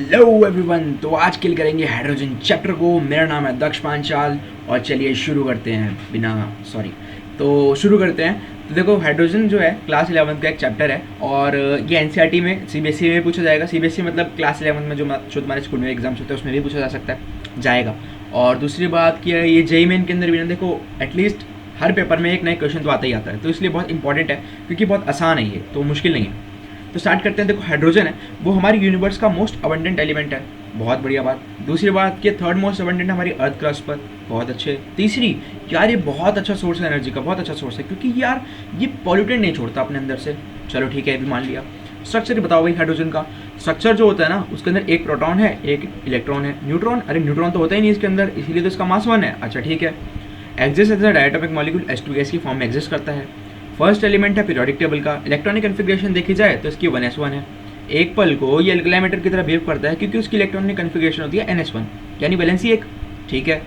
Hello everyone, तो आज किल करेंगे हाइड्रोजन चैप्टर को। मेरा नाम है दक्ष पांचाल और चलिए शुरू करते हैं बिना शुरू करते हैं। तो देखो, हाइड्रोजन जो है क्लास 11 का एक चैप्टर है और ये एनसीईआरटी में सीबीएसई में पूछा जाएगा। सीबीएसई मतलब क्लास 11 में जो तुम्हारे स्कूल में एग्जाम्स होते हैं उसमें भी पूछा जा सकता है, जाएगा। और दूसरी बात कि ये जेईई मेन के अंदर भी ना, देखो एटलीस्ट हर पेपर में एक नया क्वेश्चन तो आता ही आता है, तो इसलिए बहुत इंपॉर्टेंट है क्योंकि बहुत आसान है, ये तो मुश्किल नहीं है। तो स्टार्ट करते हैं। देखो, हाइड्रोजन है वो हमारी यूनिवर्स का मोस्ट अबंडेंट एलिमेंट है, बहुत बढ़िया बात। दूसरी बात कि थर्ड मोस्ट अबंडेंट है हमारी अर्थ क्रस्ट पर, बहुत अच्छे। तीसरी, यार ये बहुत अच्छा सोर्स है एनर्जी का, बहुत अच्छा सोर्स है क्योंकि यार ये पॉल्यूटेंट नहीं छोड़ता अपने अंदर से। चलो ठीक है, ये भी मान लिया। स्ट्रक्चर बताओ भाई, हाइड्रोजन का स्ट्रक्चर जो होता है ना, उसके अंदर एक प्रोटॉन है, एक इलेक्ट्रॉन है। न्यूट्रॉन, अरे न्यूट्रॉन तो होता ही नहीं इसके अंदर, इसीलिए तो इसका मास 1 है। अच्छा ठीक है। Exist as a diatomic molecule H2 gas की फॉर्म में एग्जिस्ट करता है। फर्स्ट एलिमेंट है पीरियोडिक टेबल का। इलेक्ट्रॉनिक कन्फिग्रेशन देखी जाए तो इसकी 1s1 है। एक पल को ये अल्कली मेटल की तरह बिहेव करता है क्योंकि उसकी इलेक्ट्रॉनिक कन्फिग्रेशन होती है NS1, यानी वैलेंसी 1, ठीक है।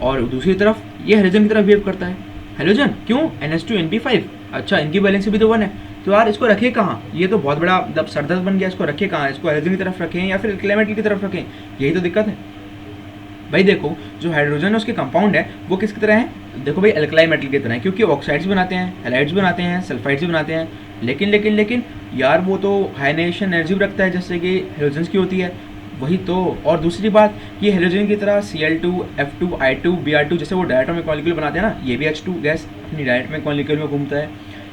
और दूसरी तरफ ये हाइड्रोजन की तरह बिहेव करता है। हाइड्रोजन क्यों? NH2NP5, अच्छा इनकी वैलेंसी भी तो 1 है। तो यार इसको रखे कहाँ? ये तो बहुत बड़ा मतलब सरदर्द बन गया। इसको रखे कहाँ? इसको हाइड्रोजन की तरफ रखें या फिर अल्कली मेटल की तरफ रखें? यही तो दिक्कत है भाई। देखो, जो हाइड्रोजन है उसके कंपाउंड है वो किसकी तरह है? देखो भाई, अल्कलाई मेटल की तरह है क्योंकि ऑक्साइड्स बनाते हैं, हैलाइड्स बनाते हैं, सल्फाइड्स भी बनाते हैं। लेकिन लेकिन लेकिन यार वो तो हाइनेशन एनर्जी भी रखता है जैसे कि हाइड्रोजन की होती है, वही तो। और दूसरी बात कि हाइड्रोजन की तरह Cl2, F2, I2, Br2 जैसे वो डायटोमिक मॉलिक्यूल बनाते हैं ना, ये भी H2 गैस अपनी डायटोमिक मॉलिक्यूल में घूमता है।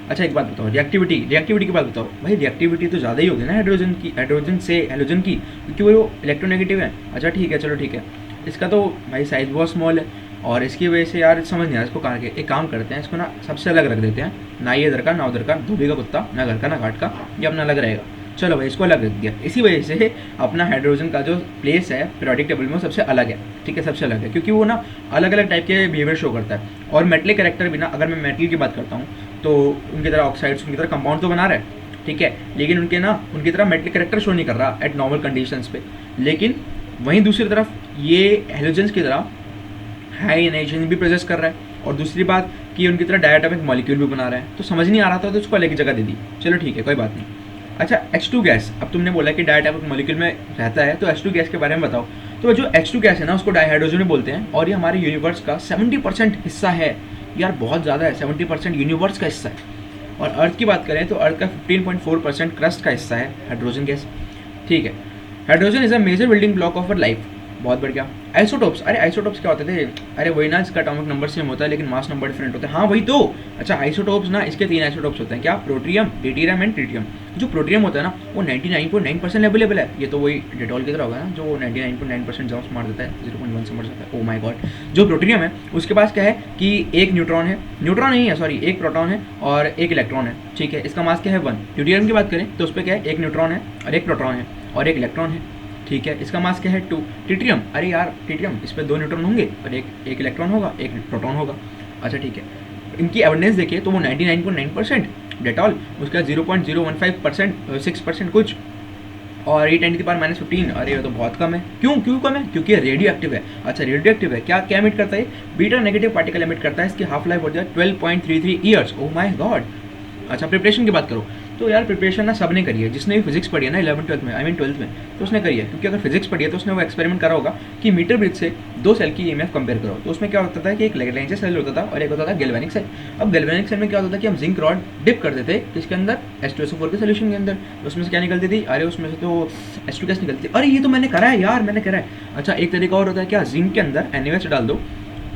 अच्छा एक बात बताओ, रिएक्टिविटी की बात बताओ भाई। रिएक्टिविटी तो ज़्यादा ही होगी ना हाइड्रोजन से हाइड्रोजन की, क्योंकि वो इलेक्ट्रोनेगेटिव है। अच्छा ठीक है, चलो ठीक है। इसका तो भाई साइज बहुत स्मॉल है और इसकी वजह से यार समझ नहीं आ रहा इसको कहाँ के। एक काम करते हैं, इसको ना सबसे अलग रख देते हैं, ना ये इधर का ना उधर का, धोबी का कुत्ता, ना घर का ना घाट का, ये अपना अलग रहेगा। चलो भाई, इसको अलग रख दिया। इसी वजह से अपना हाइड्रोजन का जो प्लेस है पीरियोडिक टेबल में वो सबसे अलग है, ठीक है, सबसे अलग है क्योंकि वो ना अलग अलग टाइप के बिहेवियर शो करता है। और मेटलिक कैरेक्टर भी ना, अगर मैं मेटल की बात करता हूँ तो उनकी तरह ऑक्साइड्स, उनकी तरह कंपाउंड तो बना रहा है, ठीक है, लेकिन उनकी तरह मेटलिक कैरेक्टर शो नहीं कर रहा एट नॉर्मल कंडीशंस पे। लेकिन वहीं दूसरी तरफ ये हेलोजेंस की तरह हाई एनर्जी भी प्रोसेस कर रहा है और दूसरी बात कि उनकी तरह डायटोमिक मॉलिक्यूल भी बना रहा है। तो समझ नहीं आ रहा था तो उसको अलग जगह दे दी। चलो ठीक है, कोई बात नहीं। अच्छा, H2 गैस, अब तुमने बोला कि डायटोमिक मॉलिक्यूल में रहता है, तो H2 गैस के बारे में बताओ। तो जो H2 गैस है ना, उसको डाइहाइड्रोजन भी बोलते हैं और ये हमारे यूनिवर्स का 70% हिस्सा है। यार बहुत ज़्यादा है, 70% यूनिवर्स का हिस्सा है। और अर्थ की बात करें तो अर्थ का 15.4% क्रस्ट का हिस्सा है हाइड्रोजन गैस, ठीक है। Hydrogen is a major building block of our life, बहुत बढ़िया। आइसोटोप्स, अरे आइसोटोप्स क्या होते थे? अरे वही ना, इसका एटॉमिक नंबर सेम होता है लेकिन मास नंबर डिफरेंट होता है, हाँ वही तो। अच्छा, आइसोटोप्स ना, इसके 3 आइसोटोप्स होते हैं, क्या? Protium, deuterium and tritium. जो प्रोटियम होता है ना वो 99.9% अवेलेबल है। ये तो वही डेटॉल की तरह होगा ना, जो 99.9% जॉब्स मार देता है, 0.1 से मर जाता है। ओ माय गॉड। जो प्रोटियम है उसके पास क्या है कि एक न्यूट्रॉन है, न्यूट्रॉन नहीं है सॉरी, एक प्रोटॉन है और एक इलेक्ट्रॉन है, ठीक है। इसका मास क्या है? 1। ड्यूटेरियम की बात करें तो उस पर क्या है? एक न्यूट्रॉन है और एक प्रोटॉन है और एक इलेक्ट्रॉन है, ठीक है। इसका मास क्या है? 2। ट्रिटियम, अरे यार ट्रिटियम, इस पर 2 न्यूट्रॉन होंगे और एक इलेक्ट्रॉन होगा, एक प्रोटॉन होगा। अच्छा ठीक है, इनकी एविडेंस देखिए तो वो 99.9%, डेटॉल उसका 0.015%, 6% कुछ, और ये 10⁻⁻15। अरे ये तो बहुत कम है। क्यों कम है? क्योंकि ये रेडियो एक्टिव है। अच्छा, रेडियो एक्टिव है, क्या एमिट करता है? बीटा नेगेटिव पार्टिकल एमिट करता है। इसकी हाफ लाइफ होती है 12.33 ईयर्स। Oh my God. अच्छा, प्रिपरेशन की बात करो तो यार प्रिपरेशन ना सबने करी है, जिसने भी फिजिक्स पढ़ी है ना 11th-12th में, 12th में, तो उसने करी है। क्योंकि अगर फिजिक्स पढ़ी है तो उसने वो एक्सपेरिमेंट करा होगा कि मीटर ब्रिज से 2 सेल की EMF कंपेयर करो। तो उसमें क्या होता था कि एक लैग्रेंज सेल होता था और एक होता था गैल्वेनिक सेल। अब गैल्वेनिक सेल में क्या होता था कि हम जिंक रॉड डिप कर देते इसके अंदर H2SO4 के सोल्यूशन के अंदर, तो उसमें से क्या निकलती थी? अरे उसमें से तो H2 गैस निकलती थी। अरे ये तो मैंने करा है यार, मैंने करा है। अच्छा, एक तरीका और होता है, क्या? जिंक के अंदर NaOH डाल दो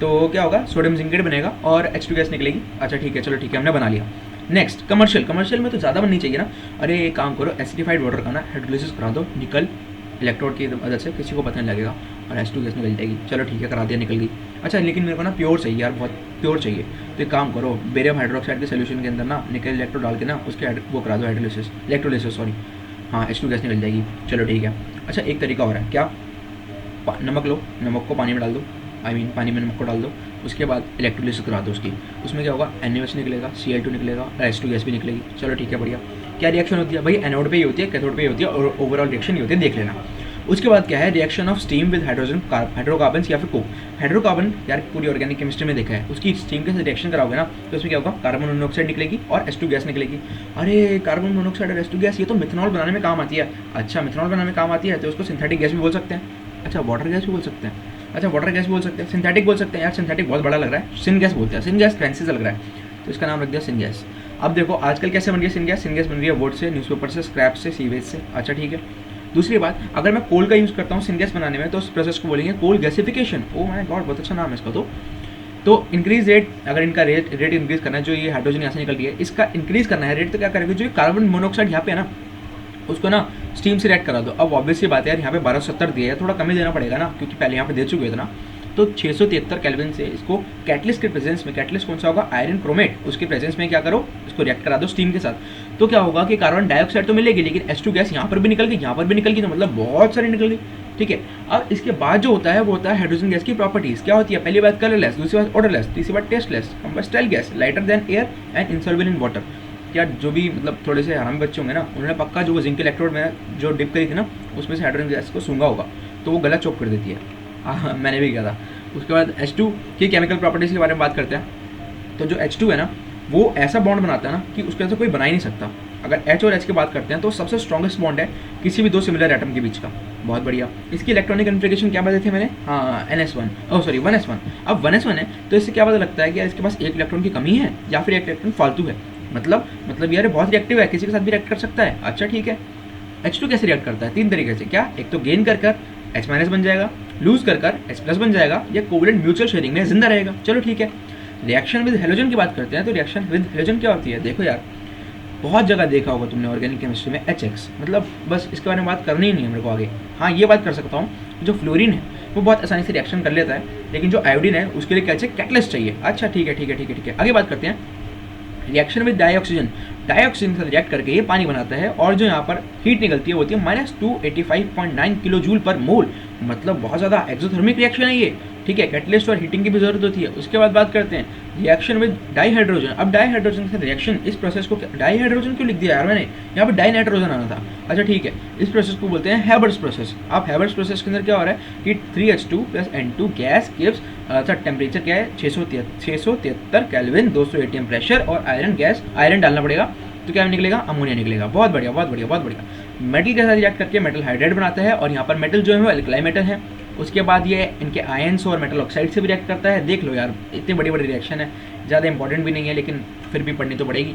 तो क्या होगा? सोडियम जिंकेट बनेगा और H2 गैस निकलेगी। अच्छा ठीक है, चलो ठीक है, हमने बना लिया। नेक्स्ट, कमर्शियल में तो ज़्यादा बननी चाहिए ना। अरे एक काम करो, एसिडिफाइड वाटर का ना हाइड्रोलिसिस करा दो, निकल इलेक्ट्रोड की मदद से, किसी को पता नहीं लगेगा और H2 गैस निकल जाएगी। चलो ठीक है, करा दिया, निकल गई। अच्छा, लेकिन मेरे को ना प्योर चाहिए यार, बहुत प्योर चाहिए। तो एक काम करो, बेरियम हाइड्रोक्साइड के सोल्यूशन के अंदर ना निकल इलेक्ट्रोड डाल के ना उसके वो करा दो इलेक्ट्रोलिसिस, सॉरी, हाँ H2 गैस निकल जाएगी। चलो ठीक है। अच्छा, एक तरीका और है, क्या? नमक लो, नमक को पानी में डाल दो, पानी में नमक को डाल दो, उसके बाद इलेक्ट्रोलिसिस करा दो उसकी। उसमें क्या होगा? NaOH निकलेगा, Cl2 निकलेगा और H2 गैस भी निकलेगी। चलो ठीक है, बढ़िया। क्या रिएक्शन होती है भाई? एनोड पे ही होती है, कैथोड पे ही होती है और ओवरऑल रिएक्शन ही होती है, देख लेना। उसके बाद क्या है, reaction of steam with hydrogen hydrocarbon या फिर कोक। हाइड्रोकार्बन यार पूरी ऑर्गेनिक केमिस्ट्री में देखा है, उसकी स्टीम के साथ रिएक्शन कराओगे ना तो उसमें क्या होगा, कार्बन मोनोऑक्साइड निकलेगी और H2 गैस निकलेगी। अरे कार्बन मोनोऑक्साइड और H2 गैस ये तो मिथनॉल बनाने में काम आती है। अच्छा मिथनॉल बनाने में काम आती है तो उसको सिंथेटिक गैस भी बोल सकते हैं। अच्छा वाटर गैस भी बोल सकते हैं। अच्छा वाटर गैस बोल सकते हैं, सिंथेटिक बोल सकते हैं। यार सिंथेटिक बहुत बड़ा लग रहा है, सिन गैस बोलते हैं। सिन गैस फैंसी से लग रहा है तो इसका नाम रख दिया सिन गैस। अब देखो आजकल कैसे बन गई सिन गैस, सिन गैस बन रही है वुड से, न्यूज़पेपर से, स्क्रैप से, सीवेज से। अच्छा ठीक है। दूसरी बात, अगर मैं कोल का यूज़ करता हूँ सिन गैस बनाने में तो उस प्रोसेस को बोलेंगे coal gasification. Oh my god बहुत अच्छा नाम है इसका। तो इंक्रीज रेट, अगर इनका रेट इंक्रीज करना है, जो ये हाइड्रोजन यहाँ से निकल रही है इसका इंक्रीज करना है रेट, तो क्या करेंगे, जो कार्बन मोनोऑक्साइड यहाँ पे है ना उसको ना स्टीम से रिएक्ट करा दो। अब ऑब्वियस सी बात है यार, यहाँ पे 1270 दिया है, थोड़ा कम ही देना पड़ेगा ना क्योंकि पहले यहाँ पे दे चुके थे ना। तो 673 केल्विन से इसको कैटलिस्ट के प्रेजेंस में, कैटलिस्ट कौन सा होगा, आयरन क्रोमेट, उसके प्रेजेंस में क्या करो, इसको रिएक्ट करा दो स्टीम के साथ। तो क्या होगा कि कार्बन डाइऑक्साइड तो मिलेगी लेकिन H2 गैस यहाँ पर भी निकल गई, यहाँ पर भी निकल गई, तो मतलब बहुत सारी निकल गई। ठीक है। अब इसके बाद जो होता है वो होता है हाइड्रोजन गैस की प्रॉपर्टीज। क्या होती है, पहली बात कलरलेस, दूसरी बात ऑडरलेस, तीसरी बात tasteless, combustible gas, lighter than air and insoluble in water. क्या जो भी मतलब थोड़े से हरामी बच्चे होंगे ना, उन्होंने पक्का जो वो जिंक इलेक्ट्रोड में जो डिप करी थी ना उसमें से हाइड्रोजन गैस को सूंघा होगा तो वो गला चौक कर देती है। हाँ मैंने भी किया था। उसके बाद H2 की केमिकल प्रॉपर्टीज़ के बारे में बात करते हैं। तो जो H2 है ना वो ऐसा बॉन्ड बनाता है ना कि उसके अंदर कोई बना ही नहीं सकता। अगर H और H की बात करते हैं तो सबसे स्ट्रॉन्गेस्ट बॉन्ड है किसी भी दो सिमिलर एटम के बीच का। बहुत बढ़िया। इसकी इलेक्ट्रॉनिक कन्फिगरेशन क्या बताई थी मैंने, हाँ NS1, ओह सॉरी 1s1। अब 1s1 है तो इससे क्या पता लगता है कि यार इसके पास एक इलेक्ट्रॉन की कमी है या फिर एक इलेक्ट्रॉन फालतू है। मतलब यार बहुत रिएक्टिव है, किसी के साथ भी रिएक्ट कर सकता है। अच्छा ठीक है। H2 कैसे रिएक्ट करता है, तीन तरीके से। क्या, एक तो गेन कर H- बन जाएगा, लूज कर H+ बन जाएगा, या कोवलेंट म्यूचुअल शेयरिंग में जिंदा रहेगा। चलो ठीक है। रिएक्शन विद हेलोजन की बात करते हैं। तो रिएक्शन विद हेलोजन क्या होती है, देखो यार बहुत जगह देखा होगा तुमने ऑर्गेनिक केमिस्ट्री में HX, मतलब बस इसके बारे में बात करनी ही नहीं है मेरे को आगे। हाँ ये बात कर सकता हूँ, जो फ्लोरीन है वो बहुत आसानी से रिएक्शन कर लेता है, लेकिन जो आयोडीन है उसके लिए क्या चाहिए, कैटलिस्ट चाहिए। अच्छा ठीक है। आगे बात करते हैं रिएक्शन विद डाइऑक्सीजन। डाइऑक्सीजन के साथ रिएक्ट करके ये पानी बनाता है और जो यहाँ पर हीट निकलती है वो होती है -285.9 किलो जूल पर मोल। मतलब बहुत ज़्यादा एक्सोथर्मिक रिएक्शन है ये। ठीक है। कैटलिस्ट और हीटिंग की भी जरूरत होती है। उसके बाद बात करते हैं रिएक्शन विद डाइहाइड्रोजन। अब डाइहाइड्रोजन के साथ रिएक्शन, इस प्रोसेस को डाइहाइड्रोजन क्यों लिख दिया यार मैंने, यहाँ पर डाइनाइट्रोजन आना था। अच्छा ठीक है। इस प्रोसेस को बोलते हैं हैबर्स प्रोसेस। अब हैबर्स प्रोसेस के अंदर क्या हो रहा है कि 3H2 + N2 गैस गिव्स, अच्छा टेम्परेचर क्या है 673 केल्विन, 200 atm प्रेशर, और आयरन गैस, आयरन डालना पड़ेगा तो क्या निकलेगा, अमोनिया निकलेगा। बहुत बढ़िया। मेटल के साथ रिएक्ट करके मेटल हाइड्राइड बनाता है और यहाँ पर मेटल जो है वो एल्कलाई मेटल है। उसके बाद ये इनके आयंस और मेटल ऑक्साइड से भी रिएक्ट करता है। देख लो यार इतनी बड़ी रिएक्शन है, ज़्यादा इंपॉर्टेंट भी नहीं है लेकिन फिर भी पढ़नी तो पड़ेगी।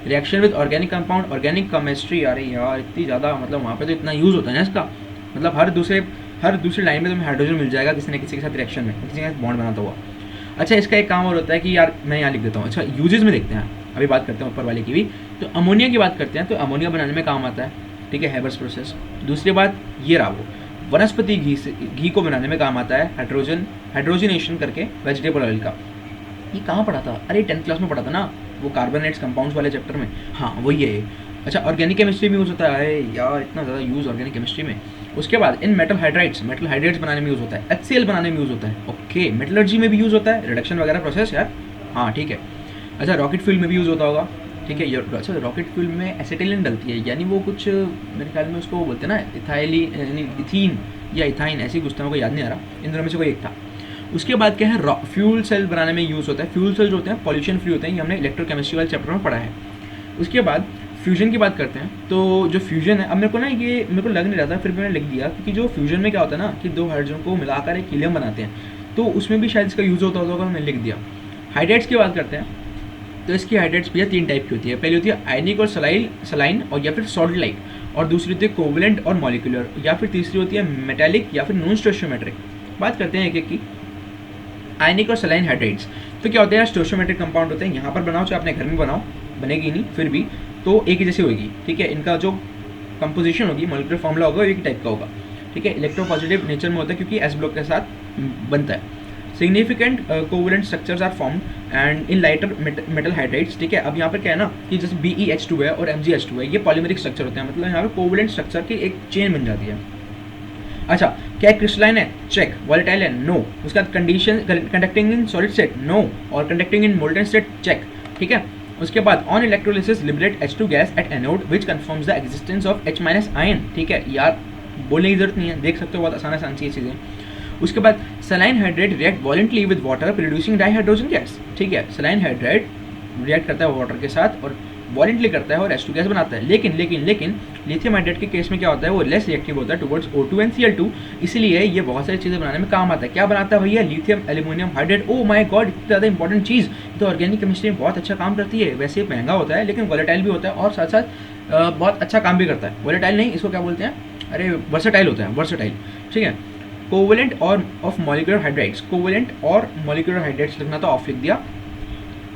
Reaction with organic compound, organic chemistry, अरे यार इतनी ज़्यादा, मतलब वहाँ पे तो इतना यूज़ होता है ना इसका, मतलब हर दूसरी लाइन में तुम्हें हाइड्रोजन मिल जाएगा किसी न किसी के साथ रिएक्शन में, किसी के साथ बॉन्ड बनाता हुआ। अच्छा इसका एक काम और होता है कि यार मैं यहाँ लिख देता हूँ। अच्छा यूजेस में देखते हैं, अभी बात करते हैं ऊपर वाले की भी। तो अमोनिया की बात करते हैं। तो अमोनिया बनाने में काम आता है, ठीक है, हैबर्स प्रोसेस। दूसरी बात ये रहा वो वनस्पति घी को बनाने में काम आता है, हाइड्रोजनेशन करके वेजिटेबल ऑयल का। ये कहाँ पढ़ा था, अरे 10th क्लास में पढ़ा था ना, वो कार्बोनेट्स कंपाउंड्स वाले चैप्टर में। हाँ वही है। अच्छा ऑर्गेनिक केमिस्ट्री में यूज़ होता है यार, इतना ज़्यादा यूज़ ऑर्गेनिक केमिस्ट्री में। उसके बाद इन मेटल हाइड्राइड्स बनाने में यूज़ होता है, HCl बनाने में यूज़ होता है। ओके, मेटलर्जी में भी यूज़ होता है, रिडक्शन वगैरह प्रोसेस यार। हाँ ठीक है। अच्छा रॉकेट फ्यूल में भी यूज़ होता होगा, ठीक है। अच्छा रॉकेट फ्यूल में एसिटिलीन डलती है, यानी वो कुछ मेरे ख्याल में उसको बोलते हैं ना इथीन या इथाइन, ऐसी कुछ था, मेरे को याद नहीं आ रहा, इन दोनों में से कोई एक था। उसके बाद क्या है, फ्यूल सेल बनाने में यूज़ होता है। फ्यूल सेल जो होते हैं पॉल्यूशन फ्री होते हैं, ये हमने इलेक्ट्रोकेमिस्ट्री वाले चैप्टर में पढ़ा है। उसके बाद फ्यूजन की बात करते हैं। तो जो फ्यूजन है, अब मेरे को लग नहीं रहा था, फिर भी मैंने लिख दिया, क्योंकि जो फ्यूजन में क्या होता है ना कि दो हाइड्रोजन को मिलाकर एक हीलियम बनाते हैं, तो उसमें भी शायद इसका यूज़ होता होगा, मैंने लिख दिया। हाइड्रेट्स की बात करते हैं। तो इसकी हाइड्रेट्स भैया 3 टाइप की होती है। पहली होती है आयनिक और सलाइन और या फिर सॉल्ट लाइक, और दूसरी होती है कोवलेंट और मॉलिक्यूलर, या फिर तीसरी होती है मेटालिक या फिर नॉन स्टोइचियोमेट्रिक। बात करते हैं एक एक की। आयनिक और सलाइन हाइड्रेट्स तो क्या होते हैं, स्टोइचियोमेट्रिक कंपाउंड होते हैं। यहाँ पर बनाओ चाहे अपने घर में बनाओ, बनेगी नहीं फिर भी तो एक ही जैसी होगी, ठीक है। इनका जो कंपोजिशन होगी, मॉलिक्यूलर फॉर्मूला होगा, एक टाइप का होगा, ठीक है। इलेक्ट्रोपॉजिटिव नेचर में होता है क्योंकि एस ब्लॉक के साथ बनता है। Significant covalent structures are formed and in lighter metal hydrides, ठीक है। अब यहाँ पर क्या है ना कि जैसे BeH2 है और MgH2 है, ये पॉलीमेरिक स्ट्रक्चर होते हैं, मतलब यहाँ पे कोवलेंट स्ट्रक्चर की एक चेन बन जाती है। अच्छा क्या क्रिस्टलाइन है, चेक। वॉलेटाइल है, नो। उसका condition conducting in solid state, no. और conducting in molten state, check, ठीक है। उसके बाद on electrolysis liberate H2 gas at anode which confirms the existence of H- ion, ठीक है। यार बोलने की जरूरत नहीं है, देख सकते हो, बहुत आसान सी चीज़ें। उसके बाद saline hydrate react voluntarily with water producing dihydrogen gas. ठीक है, सलाइन हाइड्रेट रिएक्ट करता है वाटर के साथ और वॉलेंटली करता है और H2 गैस बनाता है। लेकिन लिथियम हाइड्रेट के केस में क्या होता है, वो लेस रिएक्टिव होता है टुवर्ड्स O2 एंड Cl2, इसलिए ये बहुत सारी चीज़ें बनाने में काम आता है। क्या बनाता है भैया, lithium aluminium hydrate. O my God, इतनी ज़्यादा इंपॉर्टेंट चीज़, तो ऑर्गेनिक केमिस्ट्री में बहुत अच्छा काम करती है। वैसे महंगा होता है लेकिन वॉलेटाइल भी होता है और साथ साथ बहुत अच्छा काम भी करता है। वॉलेटाइल नहीं, इसको क्या बोलते हैं, अरे वर्सेटाइल होता है, वर्सेटाइल। ठीक है, कोवलेंट और ऑफ मॉलिक्यूलर हाइड्राइड्स, कोवलेंट और मॉलिक्यूलर हाइड्राइड्स लिखना तो ऑफ लिख दिया।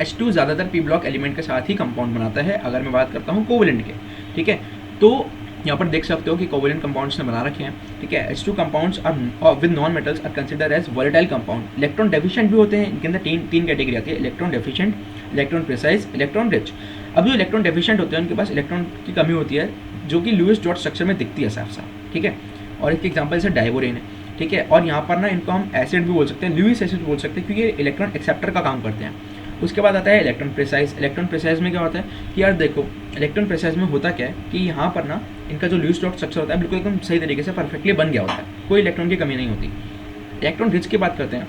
H2 ज़्यादातर पी ब्लॉक एलिमेंट के साथ ही कंपाउंड बनाता है, अगर मैं बात करता हूँ कोवलेंट के। ठीक है, तो यहाँ पर देख सकते हो कि कोवलेंट कंपाउंड्स ने बना रखे हैं। ठीक है, H2 compounds are with non metals are consider as volatile compound. Electron deficient भी होते हैं, इनके अंदर तीन कैटेगरी आती है, electron deficient, electron precise, electron rich. अब जो इलेक्ट्रॉन डेफिशिएंट होते हैं उनके पास इलेक्ट्रॉन की कमी होती है, जो कि लुईस डॉट स्ट्रक्चर में दिखती है साफ साफ। ठीक है, और इसके एग्जाम्पल जैसे डाइवोरेन है। ठीक है, और यहाँ पर ना इनको हम एसिड भी बोल सकते हैं, लुईस एसिड बोल सकते हैं, क्योंकि ये इलेक्ट्रॉन एक्सेप्टर का काम करते हैं। उसके बाद आता है इलेक्ट्रॉन प्रिसाइज। इलेक्ट्रॉन प्रिसाइज में क्या होता है कि यार देखो, इलेक्ट्रॉन प्रिसाइज में होता क्या है कि यहाँ पर ना इनका जो लुईस डॉट स्ट्रक्चर होता है बिल्कुल एकदम सही तरीके से परफेक्टली बन गया होता है, कोई इलेक्ट्रॉन की कमी नहीं होती। इलेक्ट्रॉन रिच की बात करते हैं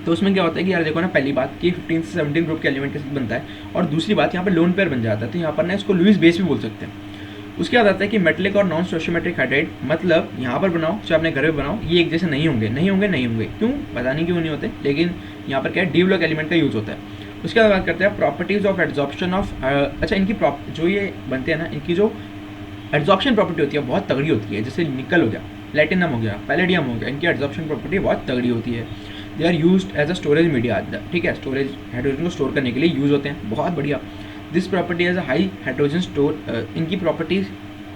तो उसमें क्या होता है कि यार देखो ना, पहली बात कि 15 से 17 ग्रुप के एलिमेंट के साथ बनता है, और दूसरी बात यहाँ पर लोन पेयर बन जाता है, तो यहाँ पर ना इसको लुईस बेस भी बोल सकते हैं। उसके बाद आता है कि मेटलिक और नॉन स्टोशियोमेट्रिक हाइड्राइड, मतलब यहाँ पर बनाओ चाहे अपने घर में बनाओ, ये एक जैसे नहीं होंगे। क्यों, पता नहीं क्यों नहीं होते, लेकिन यहाँ पर क्या है, डी ब्लॉक एलिमेंट का यूज होता है। उसके बाद बात करते हैं प्रॉपर्टीज ऑफ एड्जॉर्प्शन ऑफ, अच्छा इनकी जो ये बनते हैं ना, इनकी जो एड्जॉर्प्शन प्रॉपर्टी होती है बहुत तगड़ी होती है। जैसे निकल हो गया, प्लेटिनम हो गया, पैलेडियम हो गया, इनकी एड्जॉर्प्शन प्रॉपर्टी बहुत तगड़ी होती है। They are used as a storage media. ठीक है, स्टोरेज, हाइड्रोजन को स्टोर करने के लिए यूज होते हैं, बहुत बढ़िया। This property as a high hydrogen store, इनकी प्रॉपर्टीज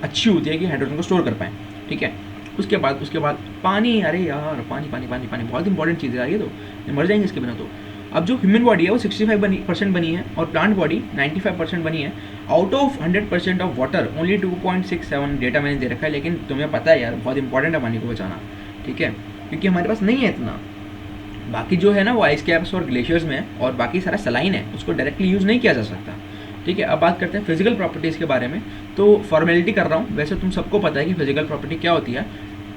अच्छी होती है कि हाइड्रोजन को स्टोर कर पाएँ। ठीक है, उसके बाद पानी, अरे यार पानी पानी पानी पानी बहुत इंपॉर्टेंट चीज़ है ये, तो मर जाएंगे इसके बिना। तो अब जो ह्यूमन बॉडी है वो 65% बनी है और प्लांट बॉडी 95% बनी है। Out of 100% of water only 2.67 data मैंने दे रखा है, लेकिन तुम्हें पता है यार बहुत इंपॉर्टेंट है पानी को बचाना। ठीक है, क्योंकि हमारे पास नहीं है इतना। बाकी जो है ना वो आइस कैप्स और ग्लेशियर्स में है, और बाकी सारा सलाइन है, उसको डायरेक्टली यूज़ नहीं किया जा सकता। ठीक है, अब बात करते हैं फिजिकल प्रॉपर्टीज़ के बारे में। तो फॉर्मेलिटी कर रहा हूँ, वैसे तुम सबको पता है कि फिजिकल प्रॉपर्टी क्या होती है,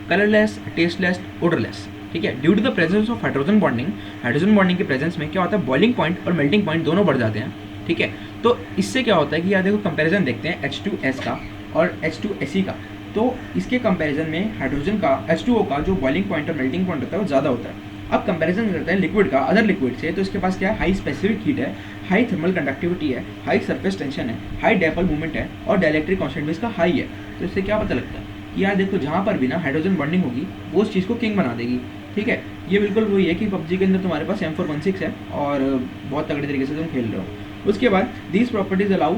कलरलेस, टेस्टलेस, ओडरलेस। ठीक है, due to the presence of hydrogen bonding के प्रेजेंस में क्या होता है, बॉइलिंग पॉइंट और मेल्टिंग पॉइंट दोनों बढ़ जाते हैं। ठीक है, तो इससे क्या होता है कि यार देखो कंपैरिजन देखते हैं H2S का और H2Se का। तो इसके कंपैरिजन में हाइड्रोजन का, H2O का जो बॉइलिंग पॉइंट और मेल्टिंग पॉइंट होता है वो ज़्यादा होता है। अब कंपैरिजन करते हैं लिक्विड का अदर लिक्विड से, तो इसके पास क्या है, हाई स्पेसिफिक हीट है, हाई थर्मल कंडक्टिविटी है, हाई सरफेस टेंशन है, हाई डायपोल मूवमेंट है, और डाइलेक्ट्रिक कांस्टेंट भी इसका हाई है। तो इससे क्या पता लगता है कि यार देखो जहाँ पर भी ना हाइड्रोजन बॉन्डिंग होगी वो उस चीज़ को किंग बना देगी। ठीक है, ये बिल्कुल वही है कि पबजी के अंदर तुम्हारे पास M416 है और बहुत तगड़े तरीके से तुम खेल रहे हो। उसके बाद these properties allow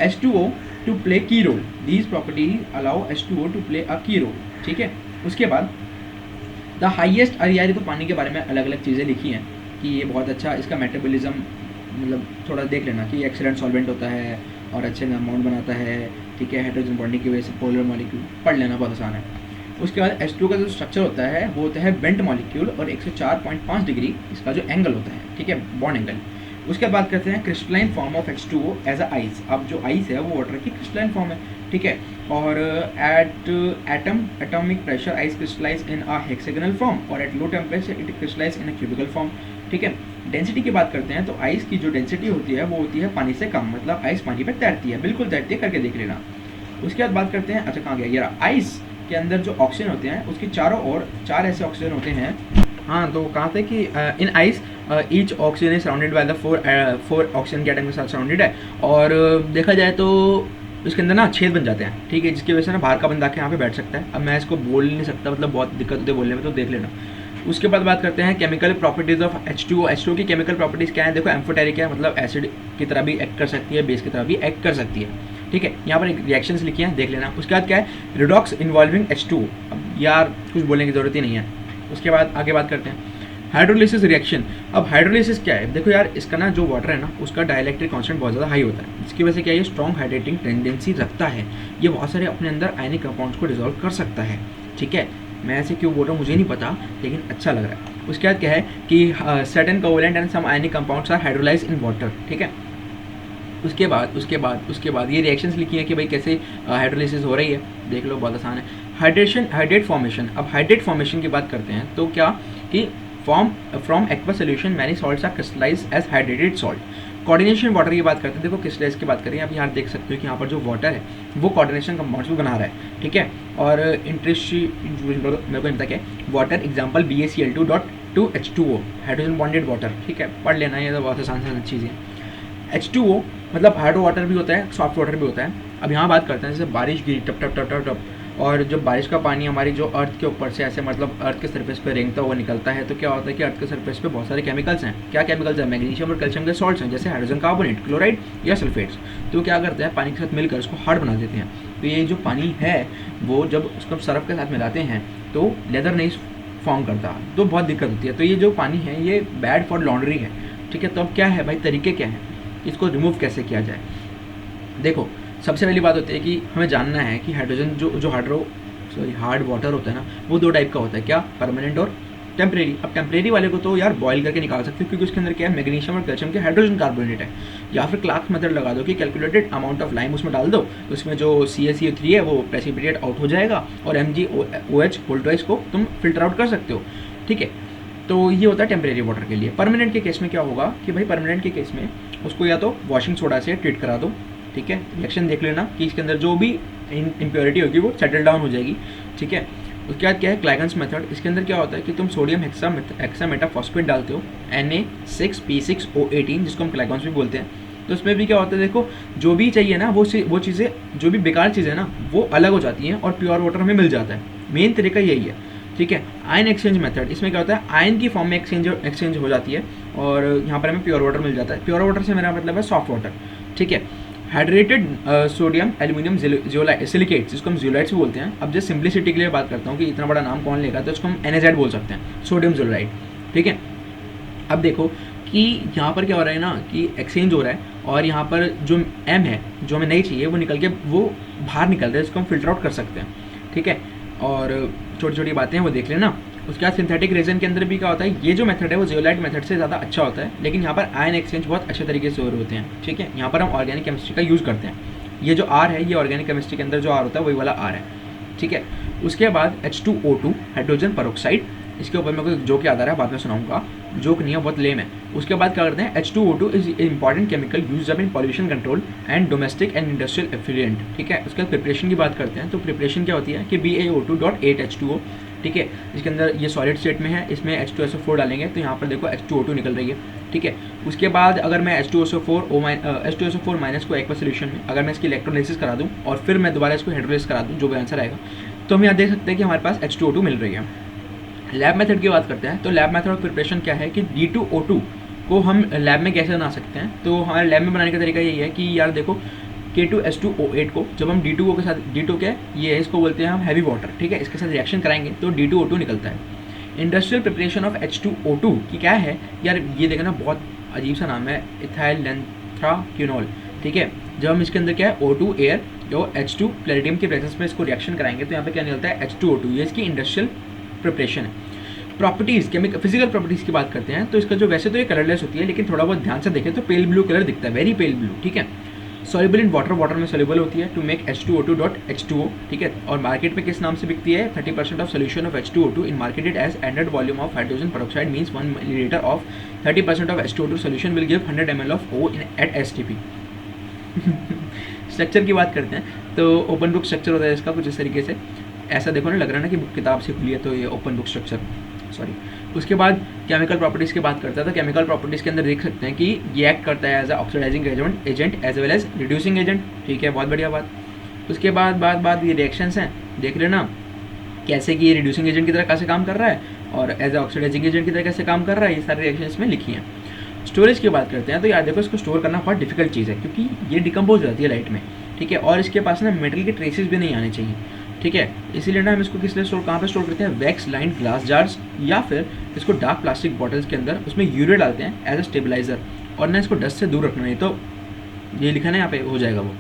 H2O to play key role, these properties allow H2O to play a key role. ठीक है, उसके बाद द हाईएस्ट, अरे यार तो पानी के बारे में अलग अलग चीज़ें लिखी हैं कि ये बहुत अच्छा, इसका मेटाबॉलिज्म मतलब थोड़ा देख लेना कि एक्सीलेंट सॉल्वेंट होता है और अच्छे अमाउंट बनाता है। ठीक है, हाइड्रोजन बॉन्डिंग की वजह से पोलर मॉलिक्यूल पढ़ लेना बहुत आसान है। उसके बाद H2 का जो स्ट्रक्चर होता है वो होता है बेंट मॉलिक्यूल और 104.5 डिग्री इसका जो एंगल होता है। ठीक है, बॉन्ड एंगल। उसके बाद करते हैं crystalline form of H2O as a ice. अब जो आइस है वो वाटर की क्रिस्टलाइन फॉर्म है। ठीक है, और at atomic pressure ice crystallize in a hexagonal form और at low temperature it crystallize in a cubical form. ठीक है, डेंसिटी की बात करते हैं तो आइस की जो डेंसिटी होती है वो होती है पानी से कम, मतलब आइस पानी पे तैरती है, बिल्कुल तैरती है, करके देख लेना। उसके बाद बात करते हैं, अच्छा कहाँ गया यार, आइस के अंदर जो ऑक्सीजन होते हैं उसके चारों ओर 4 ऐसे ऑक्सीजन होते हैं। हाँ, तो कहा था कि in ice each oxygen is surrounded by the four oxygen के एटम के साथ सराउंडेड है, और देखा जाए तो इसके अंदर ना छेद बन जाते हैं। ठीक है, जिसकी वजह से ना बाहर का बंदा के यहाँ पे बैठ सकता है। अब मैं इसको बोल नहीं सकता, मतलब बहुत दिक्कत होती है बोलने में, तो देख लेना। उसके बाद बात करते हैं chemical properties of H2O। H2O की केमिकल प्रॉपर्टीज़ क्या है, देखो एम्फोटेरिक है, मतलब एसिड की तरह भी एक्ट कर सकती है, बेस की तरह भी एक्ट कर सकती है। ठीक है, यहाँ पर एक रिएक्शंस लिखी हैं, देख लेना। उसके बाद क्या है, रिडॉक्स इन्वॉल्विंग H2O। अब यार कुछ बोलने की जरूरत ही नहीं है। उसके बाद आगे बात करते हैं हाइड्रोलिसिस रिएक्शन। अब हाइड्रोलिसिस क्या है, देखो यार इसका ना जो वाटर है ना उसका डाइलेक्ट्रिक कांस्टेंट बहुत ज़्यादा हाई होता है, जिसकी वजह से क्या है, ये स्ट्रॉन्ग हाइड्रेटिंग टेंडेंसी रखता है। ये बहुत सारे अपने अंदर आयनिक कंपाउंड्स को डिसॉल्व कर सकता है। ठीक है, मैं ऐसे क्यों बोल रहा हूँ मुझे नहीं पता, लेकिन अच्छा लग रहा है। उसके बाद क्या है कि certain covalent and some ionic compounds are hydrolyse in water. ठीक है, उसके बाद ये रिएक्शंस लिखी हैं कि भाई कैसे हाइड्रोलिसिस हो रही है, देख लो बहुत आसान है। हाइड्रेट फॉर्मेशन, अब हाइड्रेट फॉर्मेशन की बात करते हैं तो क्या कि from aqua solution many salts are crystallise as hydrated salt. Coordination water की बात करते हैं, देखो क्रिस्टलाइज की बात करें, आप यहाँ देख सकते हो कि यहाँ पर जो वाटर है वो कोऑर्डिनेशन कंपाउंड्स को बना रहा है, ठीक है। और मेरे को नहीं पता क्या है, water example BaCl2.2H2O hydrogen bonded water, ठीक है, पढ़ लेना, ये तो बहुत आसान चीज़ें। H2O मतलब हार्ड वाटर भी होता है, सॉफ्ट वाटर भी होता है। अब यहाँ बात करते हैं जैसे बारिश गिरी टप टप टप टप टप, और जब बारिश का पानी हमारी जो अर्थ के ऊपर से ऐसे मतलब अर्थ के सरफेस पे रेंगता हुआ निकलता है, तो क्या होता है कि अर्थ के सरफेस पे बहुत सारे केमिकल्स हैं। क्या केमिकल्स हैं? मैग्नीशियम और कैल्शियम के सॉल्ट्स हैं, जैसे हाइड्रोजन कार्बोनेट, क्लोराइड या सल्फेट्स। तो क्या करते हैं, पानी के साथ मिलकर उसको हार्ड बना देते हैं। तो ये जो पानी है वो जब उसको सर्फ के साथ मिलाते हैं तो लेदर नहीं फॉर्म करता, तो बहुत दिक्कत होती है। तो ये जो पानी है ये बैड फॉर लॉन्ड्री है, ठीक है। तो अब क्या है भाई, तरीके क्या हैं, इसको रिमूव कैसे किया जाए? देखो, सबसे पहली बात होती है कि हमें जानना है कि हाइड्रोजन जो हार्ड वाटर होता है ना, वो दो टाइप का होता है। क्या? परमानेंट और टेम्परेरी। अब टेम्परेरी वाले को तो यार बॉयल करके निकाल सकते हो, क्योंकि उसके अंदर क्या है, मैग्नीशियम और कैल्शियम के हाइड्रोजन कार्बोनेट है। या फिर क्लार्क मेथड लगा दो कि कैलकुलेटेड अमाउंट ऑफ लाइम उसमें डाल दो, तो उसमें जो CaCO3 है वो प्रेसिपिटेट आउट हो जाएगा, और MgOH होल्टवाइज को तुम फिल्टर आउट कर सकते हो, ठीक है। तो ये होता है टेम्परेरी वाटर के लिए। परमानेंट के केस में क्या होगा कि भाई परमानेंट के केस में उसको या तो वॉशिंग सोडा से ट्रीट करा दो, ठीक है, रिएक्शन देख लेना कि इसके अंदर जो भी इम्प्योरिटी होगी वो सेटल डाउन हो जाएगी, ठीक है। उसके बाद क्या है, क्लैगन्स मेथड। इसके अंदर क्या होता है कि तुम सोडियम हेक्सामेटाफॉस्फेट डालते हो, Na6P6O18, जिसको हम क्लैगन्स भी बोलते हैं। तो उसमें भी क्या होता है, देखो जो भी चाहिए ना वो चीज़ें, जो भी बेकार चीज़ें ना वो अलग हो जाती हैं और प्योर वाटर हमें मिल जाता है। मेन तरीका यही है, ठीक है। आयन एक्सचेंज मेथड, इसमें क्या होता है, आयन की फॉर्म में एक्सचेंज हो जाती है और यहाँ पर हमें प्योर वाटर मिल जाता है। प्योर वाटर से मेरा मतलब है सॉफ्ट वाटर, ठीक है। हाइड्रेटेड सोडियम एल्यूमिनियम सिलिकेट्स, जिसको हम जियोलाइट्स भी बोलते हैं। अब जैसे सिंप्लिसिटी के लिए बात करता हूँ कि इतना बड़ा नाम कौन लेगा, तो इसको हम NaZ बोल सकते हैं, सोडियम जियोलाइट, ठीक है। अब देखो कि यहाँ पर क्या हो रहा है ना कि एक्सचेंज हो रहा है, और यहाँ पर जो M है जो हमें नहीं चाहिए वो निकल के वो बाहर निकल रहा है, इसको हम फिल्टर आउट कर सकते हैं, ठीक है। और छोटी छोटी बातें हैं वो देख लेना। उसके बाद सिंथेटिक रेजन के अंदर भी क्या होता है, ये जो मेथड है वो जियोलाइट मेथड से ज़्यादा अच्छा होता है, लेकिन यहाँ पर आयन एक्सचेंज बहुत अच्छे तरीके से हो रहे होते हैं, ठीक है। यहाँ पर हम ऑर्गेनिक केमिस्ट्री का यूज़ करते हैं। ये जो R है ये ऑर्गेनिक केमिस्ट्री के अंदर जो R होता है वही वाला R है, ठीक है। उसके बाद H2O2 हाइड्रोजन पेरोक्साइड, इसके ऊपर मेरे को जोक याद आ रहा है, बाद में सुनाऊंगा, जोक नहीं है, बहुत लेम है। उसके बाद क्या करते हैं, H2O2 is important chemical use in pollution control and domestic and industrial effluent, ठीक है। उसके बाद प्रिपरेशन की बात करते हैं, तो प्रिपरेशन क्या होती है कि BaO2.8H2O, ठीक है। इसके अंदर ये सॉलिड स्टेट में है, इसमें H2SO4 डालेंगे तो यहाँ पर देखो H2O2 निकल रही है, ठीक है। उसके बाद अगर मैं H2SO4 माइनस को एक्वा सोल्यूशन में अगर मैं इसकी इलेक्ट्रोलाइसिस करा दूँ और फिर मैं दोबारा इसको हाइड्रोलाइज करा दूँ, जो भी आंसर आएगा, तो हम यहाँ देख सकते हैं कि हमारे पास H2O2 मिल रही है। लैब मेथड की बात करते हैं, तो लैब मेथड ऑफ प्रिपरेशन क्या है कि D2O2 को हम लैब में कैसे बना सकते हैं। तो हमारे लैब में बनाने का तरीका यही है कि यार देखो K2H2O8 को जब हम D2O के साथ, D2 क्या है, ये इसको बोलते हैं हम हैवी वाटर, ठीक है, इसके साथ रिएक्शन कराएंगे तो D2O2 निकलता है। इंडस्ट्रियल प्रिपरेशन ऑफ H2O2 की क्या है यार, ये देखना बहुत अजीब सा नाम है, इथाइलेंथ्राक्विनोल, ठीक है। जब हम इसके अंदर क्या है O2 एयर जो H2 प्लेटिनियम के प्रेजेंस में इसको रिएक्शन कराएंगे तो यहाँ पे क्या निकलता है H2O2, ये इसकी इंडस्ट्रियल प्रिपरेशन है। प्रॉपर्टीज़, केमिकल फिजिकल प्रॉपर्टीज़ की बात करते हैं, तो इसका जो वैसे तो ये कलरलेस होती है, लेकिन थोड़ा बहुत ध्यान से देखें तो पेल ब्लू कलर दिखता है, वेरी पेल ब्लू, ठीक है। सॉल्युबल इन वाटर, वाटर में सॉल्युबल होती है टू मेक H2O2.H2O, ठीक है। और मार्केट में किस नाम से बिकती है, 30% of solution of H2O2 in marketed as standard volume of hydrogen peroxide means 1 millilitre of 30% ऑफ H2O2 solution will give 100 ml of O at STP। Structure की बात करते हैं तो ओपन बुक स्ट्रक्चर होता है इसका कुछ इस तरीके से, ऐसा देखो ना, लग रहा है ना कि बुक किताब से खुली है, तो ये ओपन बुक स्ट्रक्चर, सॉरी। उसके बाद केमिकल प्रॉपर्टीज़ की बात करता है, तो केमिकल प्रॉपर्टीज़ के अंदर देख सकते हैं कि ये एक्ट करता है as a oxidising agent as well as reducing agent, ठीक है, बहुत बढ़िया बात। उसके बाद ये रिएक्शंस हैं, देख लेना कैसे कि ये रिड्यूसिंग एजेंट की तरह कैसे काम कर रहा है और एज अ ऑक्सीडाइजिंग एजेंट की तरह कैसे काम कर रहा है, ये सारे रिएक्शंस में लिखी हैं। स्टोरेज की बात करते हैं, तो यार देखो इसको स्टोर करना बहुत डिफिकल्ट चीज़ है, क्योंकि ये डिकम्पोज हो जाती है लाइट में, ठीक है, और इसके पास ना मेटल के ट्रेसेस भी नहीं आने चाहिए, ठीक है। इसीलिए ना हम इसको किस लिए कहाँ पे स्टोर करते हैं, वैक्स लाइन ग्लास जार्स, या फिर इसको डार्क प्लास्टिक बॉटल्स के अंदर उसमें यूरिया डालते हैं एज अ स्टेबलाइजर, और ना इसको डस्ट से दूर रखना, नहीं तो ये लिखा ना यहाँ पे हो जाएगा वो।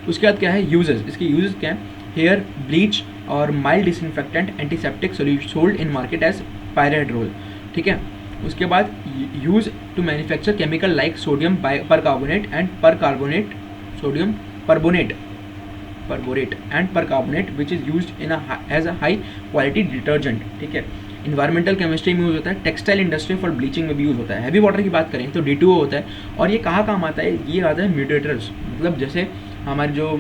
उसके बाद क्या है यूजेस, इसके यूजेस क्या है, हेयर ब्लीच और mild disinfectant antiseptic sold in market as perhydrol, ठीक है। उसके बाद use to manufacture chemical like sodium percarbonate and percarbonate sodium perborate and percarbonate which is use in as a high quality detergent. ठीक है, environmental chemistry में use होता है, textile industry for bleaching में भी use होता है। Heavy water की बात करें तो D2O होता है, और ये कहाँ काम आता है, ये आता है म्यूटेटर्स, मतलब जैसे हमारे जो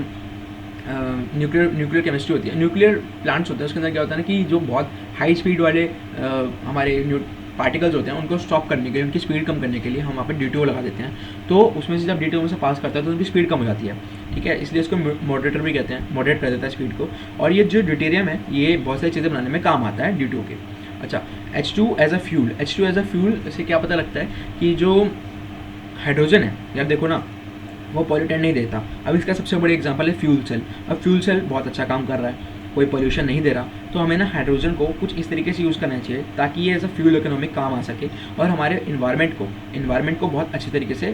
न्यूक्लियर केमिस्ट्री होती है, न्यूक्लियर प्लांट्स होते हैं, उसके अंदर क्या होता है ना कि जो बहुत हाई स्पीड वाले हमारे पार्टिकल्स होते हैं उनको स्टॉप करने के लिए, उनकी स्पीड कम करने के लिए हम वहाँ पर D2O लगा देते हैं, तो उसमें से जब D2O में से पास करता है तो उनकी स्पीड कम हो जाती है। ठीक है, इसलिए इसको मॉडरेटर भी कहते हैं, मॉडरेट कर देता है स्पीड को। और ये जो ड्यूटेरियम है ये बहुत सारी चीज़ें बनाने में काम आता है D2O के। अच्छा, H2 as a fuel, H2 as a fuel से क्या पता लगता है कि जो हाइड्रोजन है यार देखो ना, वो पॉल्यूटेंट नहीं देता। अब इसका सबसे बड़ी एग्जांपल है फ्यूल सेल। अब फ्यूल सेल बहुत अच्छा काम कर रहा है, कोई पोल्यूशन नहीं दे रहा, तो हमें ना हाइड्रोजन को कुछ इस तरीके से यूज़ करना चाहिए ताकि ये एज अ फ्यूल इकोनॉमिक काम आ सके और हमारे इन्वायरमेंट को बहुत अच्छे तरीके से,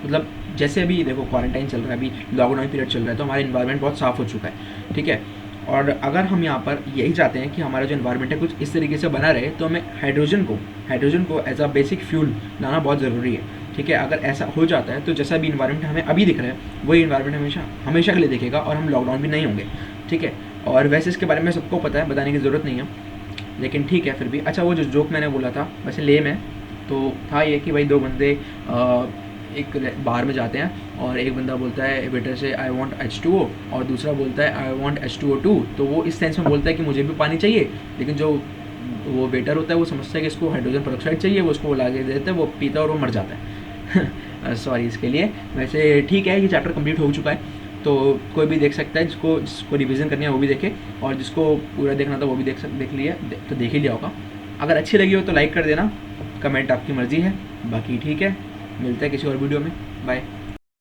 मतलब जैसे अभी देखो क्वारंटाइन चल रहा है, अभी लॉकडाउन पीरियड चल रहा है, तो हमारा इन्वायरमेंट बहुत साफ़ हो चुका है। ठीक है, और अगर हम यहाँ पर यही चाहते हैं कि हमारा जो इन्वायरमेंट है कुछ इस तरीके से बना रहे, तो हमें हाइड्रोजन को एज अ बेसिक फ्यूल लाना बहुत ज़रूरी है। ठीक है, अगर ऐसा हो जाता है तो जैसा भी इन्वायरमेंट हमें अभी दिख रहा है वही इन्वायरमेंट हमेशा के लिए दिखेगा और हम लॉकडाउन भी नहीं होंगे। ठीक है, और वैसे इसके बारे में सबको पता है, बताने की ज़रूरत नहीं है, लेकिन ठीक है फिर भी। अच्छा, वो जो जोक मैंने बोला था वैसे लेम है, तो था ये कि भाई दो बंदे एक बार में जाते हैं और एक बंदा बोलता है वेटर से आई वांट H2O और दूसरा बोलता है आई वांट H2O2। तो वो इस सेंस में बोलता है कि मुझे भी पानी चाहिए, लेकिन जो वो वेटर होता है वो समझता है कि इसको हाइड्रोजन पेरोक्साइड चाहिए, वो उसको ला के देता है, वो पीता है और वो मर जाता है। सॉरी इसके लिए। वैसे ठीक है, ये चैप्टर कंप्लीट हो चुका है, तो कोई भी देख सकता है, जिसको रिवीजन करनी है वो भी देखे, और जिसको पूरा देखना था वो भी देख लिया तो देख ही लिया होगा। अगर अच्छी लगी हो तो लाइक कर देना, कमेंट आपकी मर्ज़ी है, बाकी ठीक है, मिलते हैं किसी और वीडियो में, बाय।